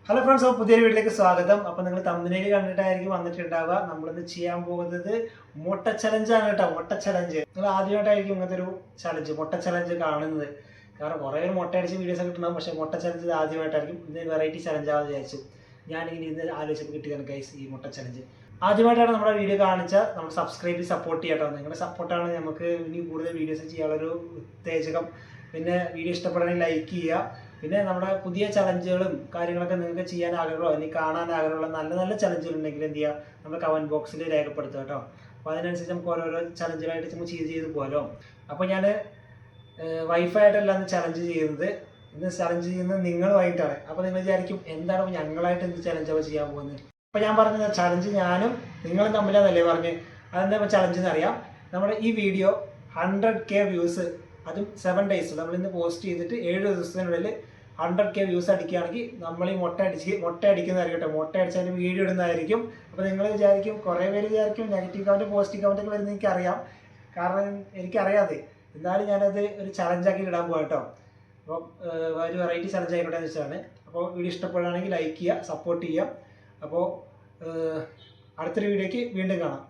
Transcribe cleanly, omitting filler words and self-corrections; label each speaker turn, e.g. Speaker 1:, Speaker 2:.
Speaker 1: Hello friends, അപ്പോൾ പുതിയൊരു വീട്ടിലേക്ക് സ്വാഗതം. അപ്പോൾ നിങ്ങൾ തമ്പനയിൽ കണ്ടിട്ടായിരിക്കും വന്നിട്ടുണ്ടാവുക. നമ്മളിന്ന് ചെയ്യാൻ പോകുന്നത് മുട്ട ചലഞ്ചാണ് കേട്ടോ. മുട്ട ചലഞ്ച് നിങ്ങൾ ആദ്യമായിട്ടായിരിക്കും ഇങ്ങനത്തെ ഒരു ചലഞ്ച് മുട്ട ചലഞ്ച് കാണുന്നത്. കാരണം കുറേ പേര് മുട്ട അടിച്ച് വീഡിയോസ് ഒക്കെ കിട്ടണം, പക്ഷേ മുട്ട ചലഞ്ച് ആദ്യമായിട്ടായിരിക്കും. ഇന്ന് വെറൈറ്റി ചലഞ്ചാണെന്ന് വിചാരിച്ചു. ഞാനിങ്ങനെ ഇന്ന് ആലോചിച്ചപ്പോൾ കിട്ടിയതാണ് ഗൈസ് ഈ മുട്ട ചലഞ്ച്. ആദ്യമായിട്ടാണ് നമ്മുടെ വീഡിയോ കാണിച്ചാൽ നമ്മൾ സബ്സ്ക്രൈബ് ചെയ്ത് സപ്പോർട്ട് ചെയ്യട്ടോ. നിങ്ങളുടെ സപ്പോർട്ടാണ് നമുക്ക് ഇനി കൂടുതൽ വീഡിയോസ് ചെയ്യാനുള്ളൊരു ഉത്തേജകം. പിന്നെ വീഡിയോ ഇഷ്ടപ്പെടുകയാണെങ്കിൽ ലൈക്ക് ചെയ്യുക. പിന്നെ നമ്മുടെ പുതിയ ചലഞ്ചുകളും കാര്യങ്ങളൊക്കെ നിങ്ങൾക്ക് ചെയ്യാൻ ആഗ്രഹമോ അല്ലെങ്കിൽ കാണാൻ ആഗ്രഹമുള്ള നല്ല നല്ല ചലഞ്ചുകൾ ഉണ്ടെങ്കിൽ എന്ത് ചെയ്യുക, നമ്മൾ കമൻറ്റ് ബോക്സിൽ രേഖപ്പെടുത്തുക കേട്ടോ. അപ്പോൾ അതിനനുസരിച്ച് നമുക്ക് ഓരോരോ ചലഞ്ചുകളായിട്ട് നമുക്ക് ചെയ്ത് പോകാമല്ലോ. അപ്പോൾ ഞാൻ വൈഫായിട്ടല്ല ഇന്ന് ചലഞ്ച് ചെയ്യുന്നത്. ഇന്ന് ചലഞ്ച് ചെയ്യുന്നത് നിങ്ങളുമായിട്ടാണ്. അപ്പോൾ നിങ്ങൾ വിചാരിക്കും എന്താണ് ഞങ്ങളായിട്ട് എന്ത് ചലഞ്ചാണ് ചെയ്യാൻ പോകുന്നത്. അപ്പോൾ ഞാൻ പറഞ്ഞ ചലഞ്ച് ഞാനും നിങ്ങളും തമ്മിലാന്നല്ലേ പറഞ്ഞ്. അതെന്താ ചലഞ്ച് എന്നറിയാം. നമ്മുടെ ഈ വീഡിയോ 100K വ്യൂസ്, അതും 7 ഡേയ്സ് നമ്മളിന്ന് പോസ്റ്റ് ചെയ്തിട്ട് 7 ദിവസത്തിനുള്ളിൽ 100K വ്യൂസ് അടിക്കുകയാണെങ്കിൽ നമ്മൾ ഈ മുട്ട അടിക്കുന്നതായിരിക്കും കേട്ടോ. മുട്ട അടിച്ചതിന് വീഡിയോ ഇടുന്നതായിരിക്കും. അപ്പോൾ നിങ്ങൾ വിചാരിക്കും, കുറേ പേര് വിചാരിക്കും നെഗറ്റീവ് കമൻറ്റ് പോസിറ്റീവ് കമൻറ്റ് ഒക്കെ വരുന്നത് എനിക്കറിയാം. കാരണം എനിക്കറിയാതെ, എന്നാലും ഞാനത് ഒരു ചലഞ്ചാക്കി ഇടാൻ പോകാം കേട്ടോ. അപ്പോൾ ഒരു വെറൈറ്റി ചലഞ്ച് ആയിക്കോട്ടെ എന്ന് വെച്ചാണ്. അപ്പോൾ വീഡിയോ ഇഷ്ടപ്പെടുകയാണെങ്കിൽ ലൈക്ക് ചെയ്യുക, സപ്പോർട്ട് ചെയ്യുക. അപ്പോൾ അടുത്തൊരു വീഡിയോയ്ക്ക് വീണ്ടും കാണാം.